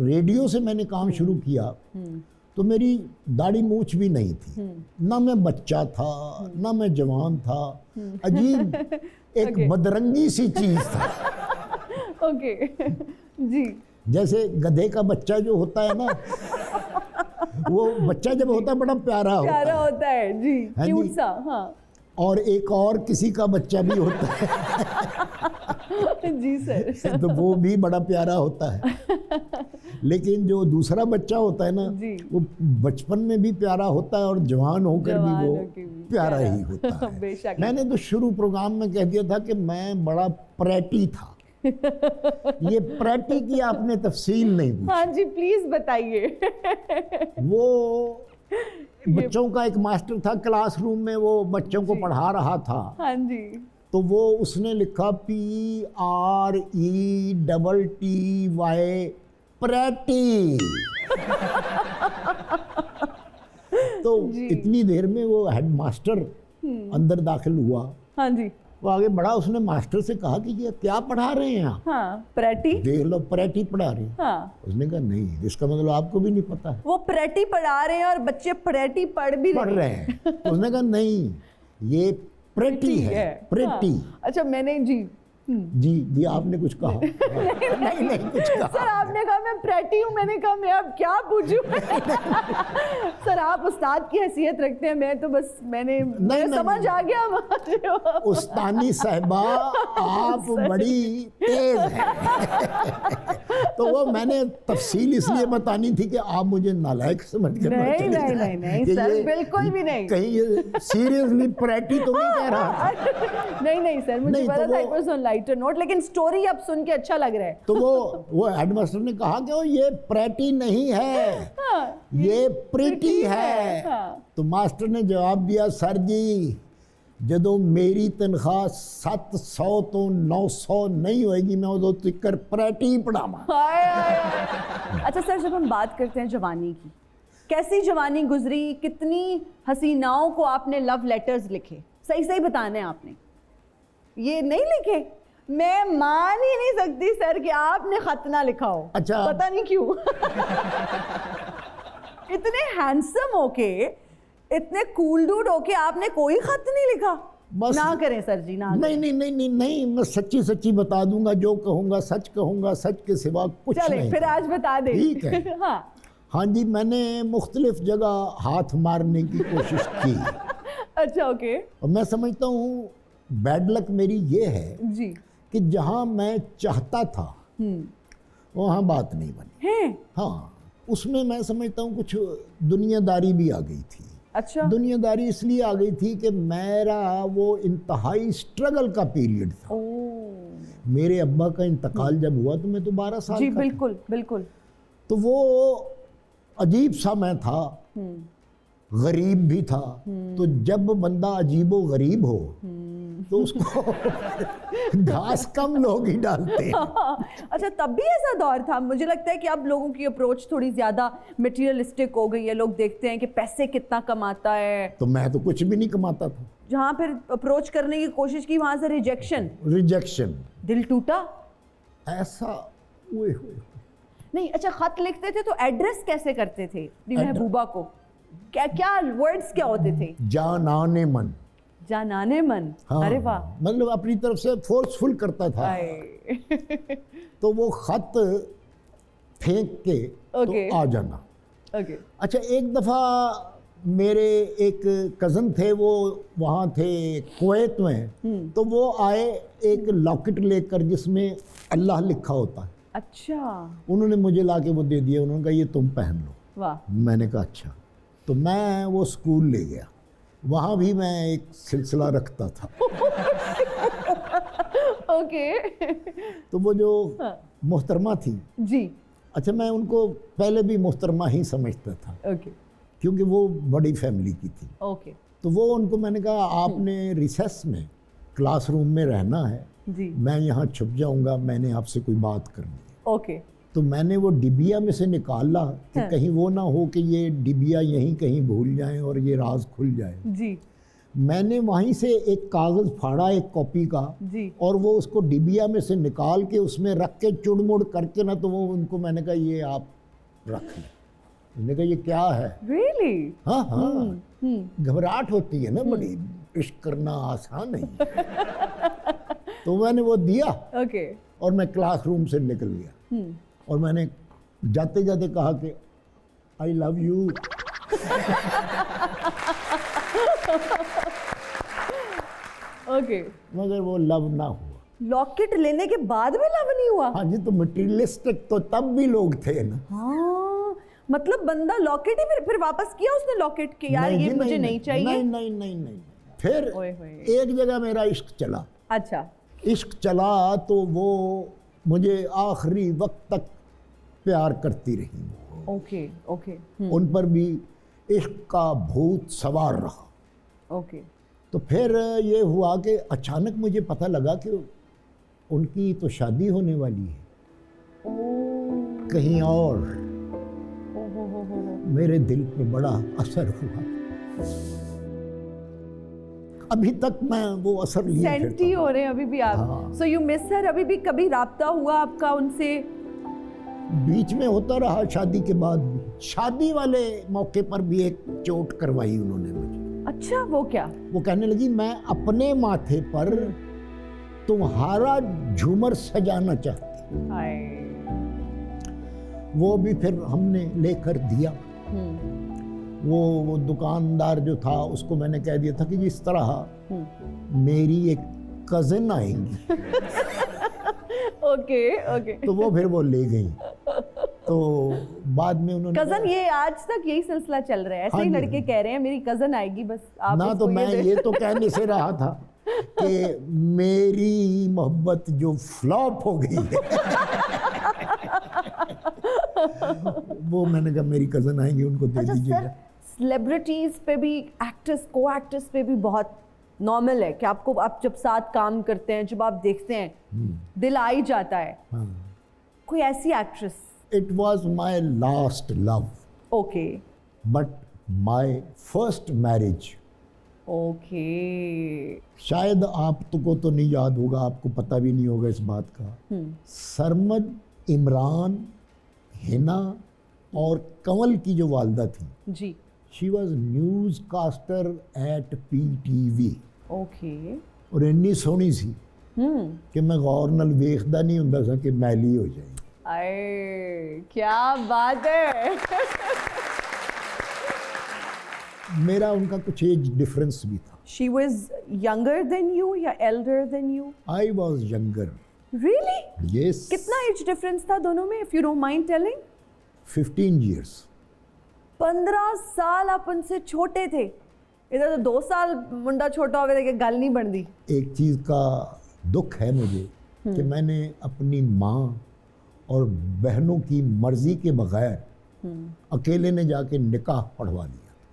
Radio से मैंने काम शुरू किया तो मेरी दाढ़ी मूछ भी नहीं थी, ना मैं बच्चा था ना मैं जवान था, अजीब एक बदरंगी सी चीज था। ओके जी। जैसे गधे का बच्चा जो होता है ना, वो बच्चा जब होता है बड़ा प्यारा होता है जी, क्यूट सा। हाँ। और एक और किसी का बच्चा भी होता है जी सर। तो वो भी बड़ा प्यारा होता है, लेकिन जो दूसरा बच्चा होता है ना, वो बचपन में भी प्यारा होता है और जवान होकर भी वो प्यारा ही होता है। मैंने तो शुरू प्रोग्राम में कह दिया था कि मैं बड़ा प्रैटी था। ये प्रैटी की आपने तफसील नहीं पूछी। हाँ जी प्लीज बताइए। वो बच्चों का एक मास्टर था, क्लासरूम में वो बच्चों को पढ़ा रहा था। हाँ जी। तो वो उसने लिखा PRETTY प्रैटी। तो इतनी देर में वो हेडमास्टर अंदर दाखिल हुआ। हाँ जी। वो आगे बढ़ा, उसने मास्टर से कहा कि ये क्या पढ़ा रहे हैं आप? हाँ, प्रैटी। देख लो प्रैटी पढ़ा रहे हैं। हाँ। उसने कहा नहीं, इसका मतलब आपको भी नहीं पता है। वो प्रैटी पढ़ा रहे हैं और बच्चे प्रैटी पढ़ रहे हैं। उसने कहा नहीं, ये प्रैटी है, प्रैटी। हाँ। अच्छा मैंने जी आपने कुछ कहा? नहीं कुछ कहा। सर आपने कहा मैं प्रैटी हूँ, मैंने कहा मैं अब क्या पूछूं? सर आप उस्ताद की हैसियत रखते हैं, मैं तो बस मैंने समझ आ गया। उस्तानी साहिबा आप बड़ी तेज हैं। तो वो मैंने तफसील इसलिए बतानी थी कि आप मुझे नालायक समझ कर नहीं सर बिल्कुल भी नहीं। कहीं ये सीरियसली प्रैटी तो नहीं कह रहा? नहीं सर, मुझे पता था it was on lighter note, लेकिन स्टोरी अब सुन के अच्छा लग रहा है। तो वो हेडमास्टर ने कहा कि वो ये प्रैटी नहीं है, ये प्रिटी है। तो मास्टर ने जवाब दिया, सर जी जदों मेरी तनख्वाह 700 तो 900 नहीं होएगी, मैं उदों तिकर प्रैटी ही पढ़ावा। अच्छा सर, जब हम बात करते हैं जवानी की, कैसी जवानी गुजरी, कितनी हसीनाओं को आपने लव लेटर्स लिखे? सही बताना है आपने, ये नहीं लिखे। मैं मान ही नहीं सकती सर कि आपने खत ना लिखा हो। अच्छा, पता नहीं क्यों। इतने हैंडसम होके, इतने कूल डूड होके आपने कोई खत नहीं लिखा? बस ना करें सर जी, ना नहीं, मैं सच्ची बता दूंगा, जो कहूंगा सच कहूंगा, सच के सिवा कुछ नहीं। चले फिर आज बता दें। ठीक है। हाँ जी, मैंने मुख्तलिफ जगह हाथ मारने की कोशिश की। अच्छा ओके। और मैं समझता हूँ बैड लक मेरी ये है जी कि जहाँ मैं चाहता था वहाँ बात नहीं बनी है। हाँ, उसमें मैं समझता हूँ कुछ दुनियादारी भी आ गई थी। अच्छा। दुनियादारी इसलिए आ गई थी कि मेरा वो इंतहाई स्ट्रगल का पीरियड था। मेरे अब्बा का इंतकाल जब हुआ तो मैं तो 12 साल जी, का बिल्कुल। तो वो अजीब सा मैं था, गरीब भी था। तो जब बंदा अजीबो गरीब हो तो उसको घास कम लोग ही डालते हैं। अच्छा, तब भी ऐसा दौर था? मुझे लगता है कि अब लोगों की अप्रोच थोड़ी ज्यादा मटेरियलिस्टिक हो गई है। लोग देखते हैं कि पैसे कितना कमाता है। तो मैं तो कुछ भी नहीं कमाता था। जहाँ फिर अप्रोच करने की कोशिश की, वहां से रिजेक्शन। दिल टूटा ऐसा? नहीं। अच्छा, खत लिखते थे तो एड्रेस कैसे करते थे महबूबा को? क्या वर्ड्स क्या होते थे? जानाने मन। हाँ। अरे वाह, मतलब अपनी तरफ से फोर्सफुल करता था। तो वो खत फेंक के तो आ जाना। अच्छा, एक दफा मेरे एक कज़न थे, वो वहाँ थे कुवैत में, तो वो आए एक लॉकेट लेकर जिसमें अल्लाह लिखा होता है। अच्छा। उन्होंने मुझे लाके वो दे दिया। उन्होंने कहा ये तुम पहन लो। वाह। मैंने कहा अच्छा। तो मैं वो स्कूल ले गया। वहाँ भी मैं एक सिलसिला रखता था। ओके। तो वो जो मोहतरमा थी जी, अच्छा, मैं उनको पहले भी मोहतरमा ही समझता था। ओके। क्योंकि वो बड़ी फैमिली की थी। ओके। तो वो उनको मैंने कहा आपने रिसेस में क्लासरूम में रहना है जी, मैं यहाँ छुप जाऊँगा, मैंने आपसे कोई बात करनी है। ओके। तो मैंने वो डिबिया में से निकाला कि कहीं वो ना हो कि ये डिबिया यहीं कहीं भूल जाएं और ये राज खुल जाए। जी। मैंने वहीं से एक कागज़ फाड़ा एक कॉपी का जी। और वो उसको डिबिया में से निकाल के उसमें रख के चुड़मुड़ करके ना, तो वो उनको मैंने कहा ये आप रख लें। मैंने कहा ये क्या है? रियली? हाँ हाँ, घबराहट होती है ना बड़ी, इश्क करना आसान नहीं है। तो मैंने वो दिया ओके। और मैं क्लासरूम से निकल गया और मैंने जाते जाते कहा कि आई लव यू। ओके। मगर वो लव ना हुआ। लॉकेट लेने के बाद भी लव नहीं हुआ? हाँ जी, तो मटीरियलिस्टिक तो तब भी लोग थे ना। हाँ, मतलब बंदा लॉकेट ही फिर वापस किया उसने लॉकेट के, यार नहीं ये जी, मुझे नहीं चाहिए। नहीं नहीं नहीं नहीं। फिर ओए होए। एक जगह मेरा इश्क चला। अच्छा। इश्क चला तो वो मुझे आखिरी वक्त तक प्यार करती रही। Okay okay. उन पर भी इश्क का भूत सवार रहा। ओके। तो फिर ये हुआ कि अचानक मुझे पता लगा कि उनकी तो शादी होने वाली है ओ कहीं और। हो। मेरे दिल पे बड़ा असर हुआ। अभी तक मैं वो असर लिए सेंटी हो रहे हैं अभी भी आप। हाँ। So you miss her? अभी भी कभी राब्ता हुआ आपका उनसे? बीच में होता रहा, शादी के बाद भी। शादी वाले मौके पर भी एक चोट करवाई उन्होंने मुझे। अच्छा, वो क्या? वो कहने लगी मैं अपने माथे पर तुम्हारा झूमर सजाना चाहती। हाय। वो भी फिर हमने लेकर दिया। वो दुकानदार जो था उसको मैंने कह दिया था कि जिस तरह मेरी एक कज़न आएंगी। Okay okay. तो वो फिर वो ले गई। तो बाद में उन्होंने कजन, ये आज तक यही सिलसिला चल रहा है, ऐसे हाँ ही जी। लड़के कह रहे हैं मेरी कजन आएगी, बस आप ना। तो उसको मैं ये तो कहने से रहा था कि मेरी मोहब्बत जो फ्लॉप हो गई है वो मैंने कहा मेरी कज़न आएंगी, उनको दे अच्छा दीजिएगा। सर, सेलिब्रिटीज पे भी, एक्टर्स, को एक्टर्स पे भी बहुत नॉर्मल है कि आपको, आप जब साथ काम करते हैं, जब आप देखते हैं दिल आ ही जाता है। हाँ। कोई ऐसी actress? It was my last love, okay but my first marriage. Okay. शायद आपको तो नहीं याद होगा, आपको पता भी नहीं होगा इस बात का। सरमद, इमरान, हिना और कंवल की जो वालदा थी, जी। She was news caster at PTV। Okay. और इन्नी सोहनी सी कि मैं गौर नाल वेखदा नहीं हुंदा सा कि मैली हो जाए। अरे क्या बात है। मेरा उनका कुछ एज डिफरेंस भी था। She was younger than you या elder than you? I was younger. Really? Yes. कितना एज डिफरेंस था दोनों में, if you don't mind telling? 15 years। 15 साल आप उनसे छोटे थे। इधर तो 2 साल मुंडा छोटा हो गया, गल नहीं बनती। एक चीज़ का दुख है मुझे कि मैंने अपनी माँ और बहनों की मर्जी के बगैर अकेले ने जाके निकाह पढ़वा लिया।